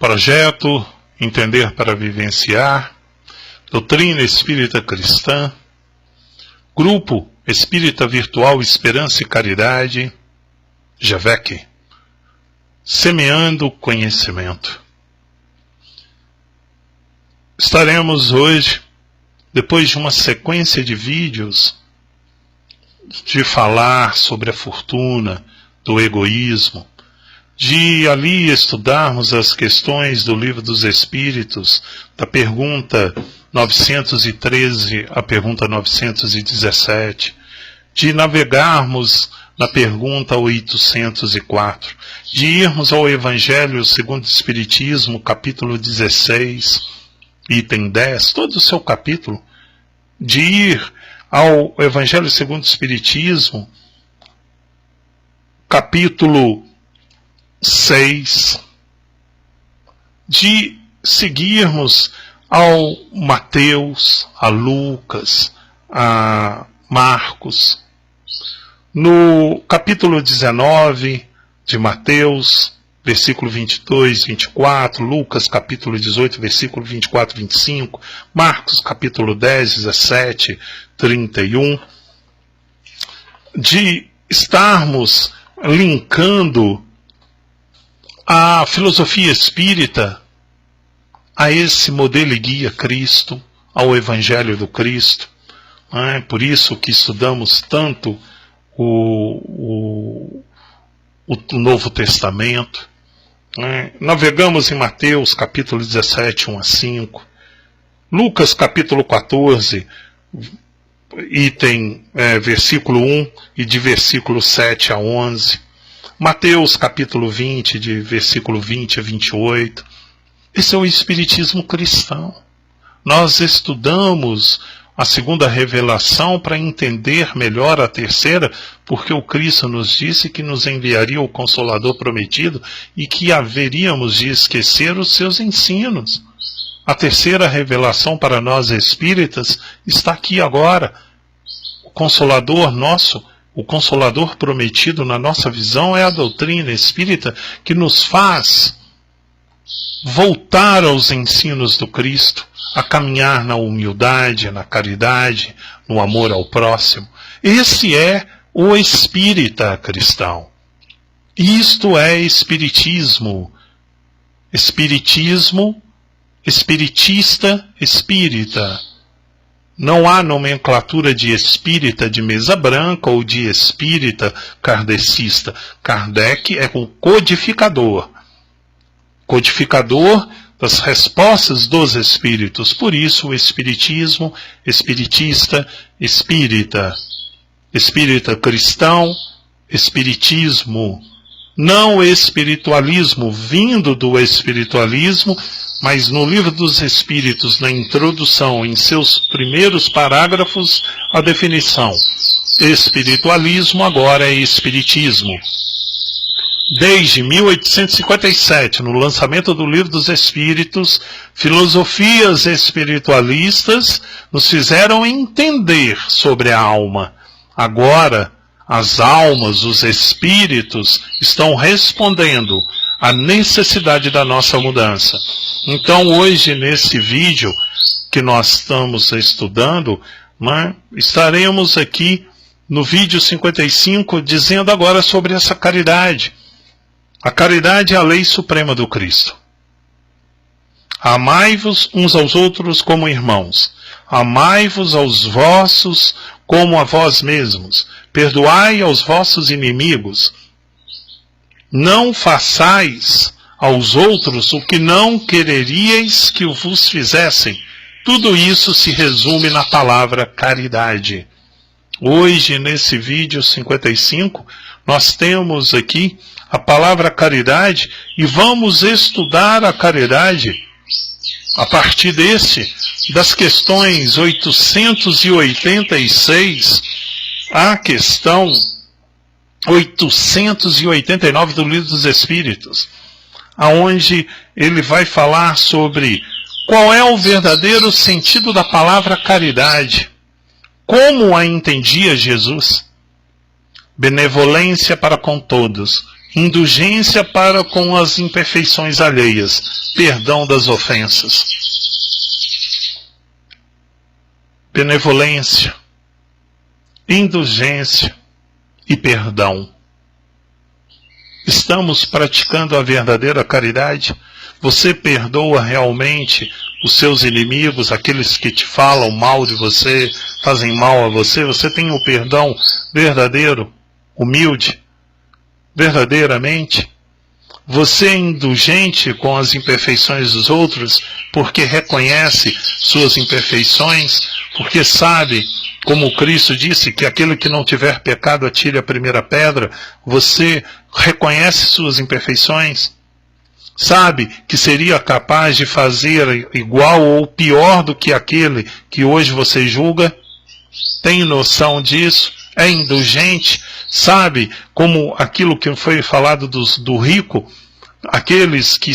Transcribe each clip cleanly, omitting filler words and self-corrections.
Projeto Entender para Vivenciar, Doutrina Espírita Cristã, Grupo Espírita Virtual Esperança e Caridade, GEVEC, Semeando Conhecimento. Estaremos hoje, depois de uma sequência de vídeos, de falar sobre a fortuna, do egoísmo, de ali estudarmos as questões do Livro dos Espíritos, da pergunta 913 à pergunta 917, de navegarmos na pergunta 804, de irmos ao Evangelho segundo o Espiritismo, capítulo 16, item 10, todo o seu capítulo, de ir ao Evangelho segundo o Espiritismo, capítulo 6, de seguirmos ao Mateus, a Lucas, a Marcos. No capítulo 19 de Mateus, versículo 22, 24, Lucas capítulo 18, versículo 24, 25, Marcos capítulo 10, 17, 31, de estarmos linkando a filosofia espírita a esse modelo e guia Cristo, ao Evangelho do Cristo. É por isso que estudamos tanto o Novo Testamento. Navegamos em Mateus capítulo 17, 1 a 5, Lucas capítulo 14, item versículo 1 e de versículo 7 a 11, Mateus capítulo 20, de versículo 20 a 28. Esse é o Espiritismo cristão. Nós estudamos a segunda revelação para entender melhor a terceira, porque o Cristo nos disse que nos enviaria o Consolador prometido e que haveríamos de esquecer os seus ensinos. A terceira revelação para nós espíritas está aqui agora. O Consolador nosso, o Consolador prometido na nossa visão é a doutrina espírita que nos faz voltar aos ensinos do Cristo, a caminhar na humildade, na caridade, no amor ao próximo. Esse é o espírita cristão. Isto é espiritismo. Espiritismo, espiritista, espírita. Não há nomenclatura de espírita de mesa branca ou de espírita kardecista. Kardec é o codificador. Codificador das respostas dos espíritos. Por isso o espiritismo, espiritista, espírita. Espírita cristão, espiritismo. Não espiritualismo vindo do espiritualismo, mas no Livro dos Espíritos, na introdução, em seus primeiros parágrafos, a definição. Espiritualismo agora é espiritismo. Desde 1857, no lançamento do Livro dos Espíritos, filosofias espiritualistas nos fizeram entender sobre a alma. Agora, as almas, os espíritos, estão respondendo à necessidade da nossa mudança. Então, hoje, nesse vídeo que nós estamos estudando, estaremos aqui no vídeo 55, dizendo agora sobre essa caridade. A caridade é a lei suprema do Cristo. Amai-vos uns aos outros como irmãos. Amai-vos aos vossos como a vós mesmos. Perdoai aos vossos inimigos. Não façais aos outros o que não quereríeis que vos fizessem. Tudo isso se resume na palavra caridade. Hoje, nesse vídeo 55, nós temos aqui a palavra caridade e vamos estudar a caridade a partir das questões 886 à questão 889 do Livro dos Espíritos, aonde ele vai falar sobre qual é o verdadeiro sentido da palavra caridade, como a entendia Jesus. Benevolência para com todos, Indulgência para com as imperfeições alheias, perdão das ofensas. Benevolência, indulgência e perdão. Estamos praticando a verdadeira caridade? Você perdoa realmente os seus inimigos, aqueles que te falam mal de você, fazem mal a você? Você tem o perdão verdadeiro, humilde, verdadeiramente? Você é indulgente com as imperfeições dos outros porque reconhece suas imperfeições, porque sabe, como Cristo disse, que aquele que não tiver pecado atire a primeira pedra? Você reconhece suas imperfeições? Sabe que seria capaz de fazer igual ou pior do que aquele que hoje você julga? Tem noção disso? É indulgente? Sabe como aquilo que foi falado do rico, aqueles que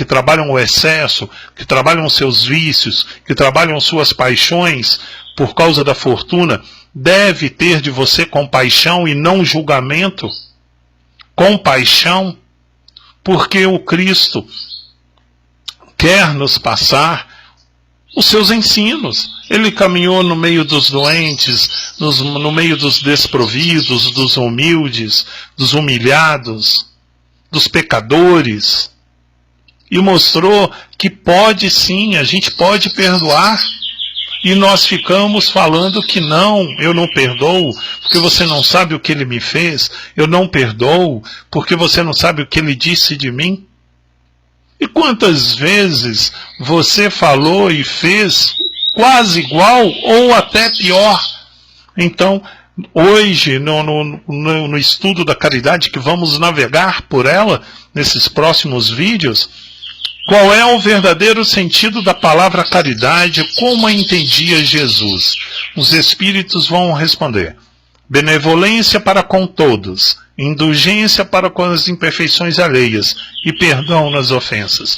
trabalham o excesso, que trabalham seus vícios, que trabalham suas paixões por causa da fortuna, deve ter de você compaixão e não julgamento? Compaixão, porque o Cristo quer nos passar os seus ensinos. Ele caminhou no meio dos doentes, no meio dos desprovidos, dos humildes, dos humilhados, dos pecadores, e mostrou que pode sim, a gente pode perdoar. E nós ficamos falando que não, eu não perdoo, porque você não sabe o que ele me fez, eu não perdoo, porque você não sabe o que ele disse de mim. E quantas vezes você falou e fez quase igual ou até pior? Então, hoje, no estudo da caridade, que vamos navegar por ela, nesses próximos vídeos, qual é o verdadeiro sentido da palavra caridade, como a entendia Jesus? Os Espíritos vão responder: benevolência para com todos, indulgência para com as imperfeições alheias e perdão nas ofensas.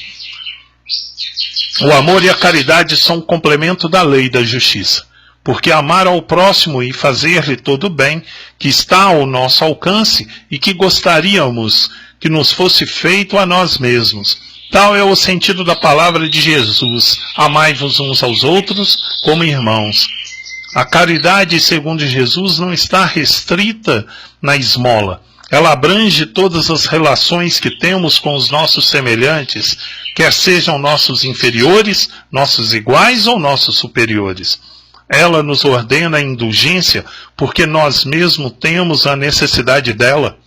O amor e a caridade são um complemento da lei da justiça, porque amar ao próximo e fazer-lhe todo o bem que está ao nosso alcance e que gostaríamos que nos fosse feito a nós mesmos. Tal é o sentido da palavra de Jesus: amai-vos uns aos outros como irmãos. A caridade, segundo Jesus, não está restrita na esmola. Ela abrange todas as relações que temos com os nossos semelhantes, quer sejam nossos inferiores, nossos iguais ou nossos superiores. Ela nos ordena a indulgência porque nós mesmos temos a necessidade dela.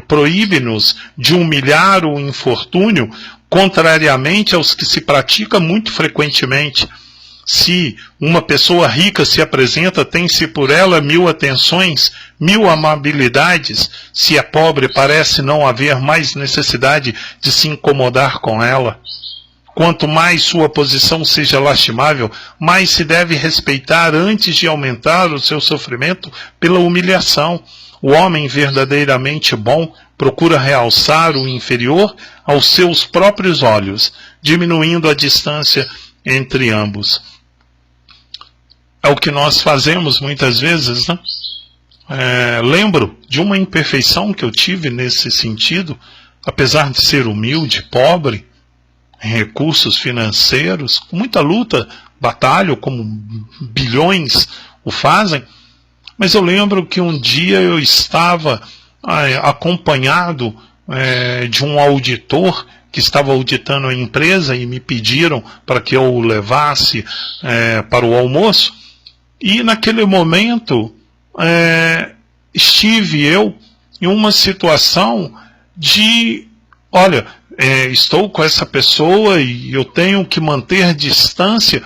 Proíbe-nos de humilhar o infortúnio, contrariamente aos que se pratica muito frequentemente. Se uma pessoa rica se apresenta, tem-se por ela 1000 atenções, 1000 amabilidades. Se é pobre, parece não haver mais necessidade de se incomodar com ela. Quanto mais sua posição seja lastimável, mais se deve respeitar antes de aumentar o seu sofrimento pela humilhação. O homem verdadeiramente bom procura realçar o inferior aos seus próprios olhos, diminuindo a distância entre ambos. É o que nós fazemos muitas vezes, né? Lembro de uma imperfeição que eu tive nesse sentido, apesar de ser humilde, pobre, em recursos financeiros, com muita luta, batalho, como bilhões o fazem. Mas eu lembro que um dia eu estava acompanhado de um auditor que estava auditando a empresa e me pediram para que eu o levasse para o almoço. E naquele momento estive eu em uma situação de, olha, estou com essa pessoa e eu tenho que manter distância.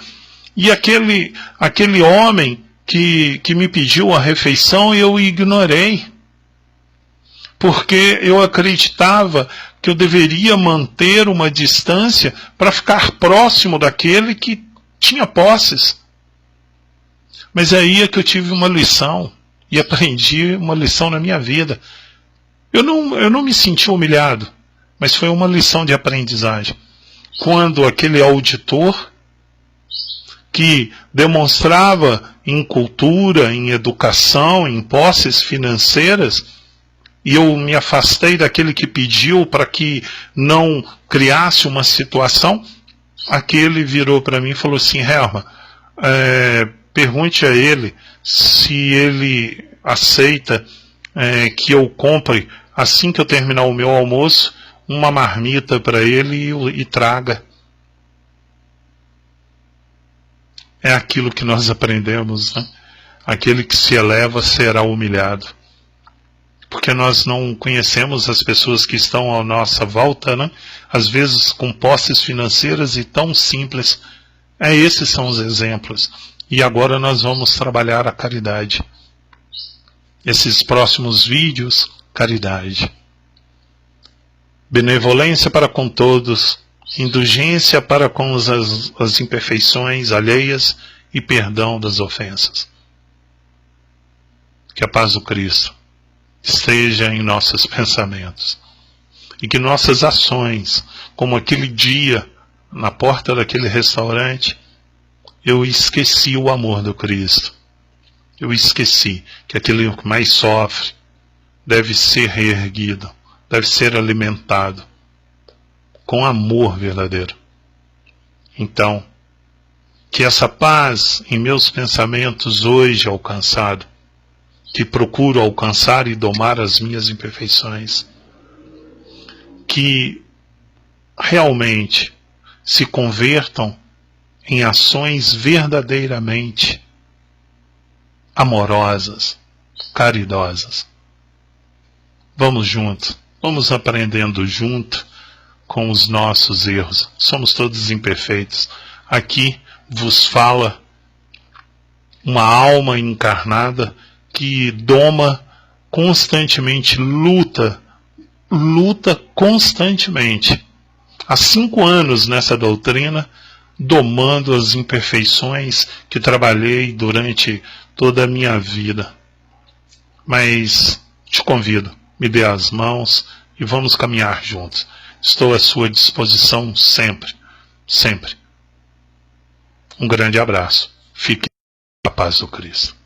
E aquele homem que me pediu a refeição, eu ignorei, porque eu acreditava que eu deveria manter uma distância para ficar próximo daquele que tinha posses. Mas aí é que eu tive uma lição, e aprendi uma lição na minha vida. Eu não me senti humilhado, mas foi uma lição de aprendizagem. Quando aquele auditor, que demonstrava em cultura, em educação, em posses financeiras, e eu me afastei daquele que pediu para que não criasse uma situação, aquele virou para mim e falou assim: Herman, pergunte a ele se ele aceita que eu compre, assim que eu terminar o meu almoço, uma marmita para ele e traga. É aquilo que nós aprendemos, né? Aquele que se eleva será humilhado. Porque nós não conhecemos as pessoas que estão à nossa volta, né? Às vezes com posses financeiras e tão simples. Esses são os exemplos. E agora nós vamos trabalhar a caridade. Esses próximos vídeos, caridade. Benevolência para com todos, indulgência para com as imperfeições alheias e perdão das ofensas. Que a paz do Cristo esteja em nossos pensamentos. E que nossas ações, como aquele dia na porta daquele restaurante, eu esqueci o amor do Cristo. Eu esqueci que aquele que mais sofre deve ser reerguido, deve ser alimentado com amor verdadeiro. Então, que essa paz em meus pensamentos hoje alcançado, que procuro alcançar e domar as minhas imperfeições, que realmente se convertam em ações verdadeiramente amorosas, caridosas. Vamos juntos, vamos aprendendo junto com os nossos erros. Somos todos imperfeitos. Aqui vos fala uma alma encarnada que doma constantemente, luta constantemente. Há 5 anos nessa doutrina, domando as imperfeições que trabalhei durante toda a minha vida. Mas te convido, me dê as mãos e vamos caminhar juntos. Estou à sua disposição sempre, sempre. Um grande abraço. Fique na paz do Cristo.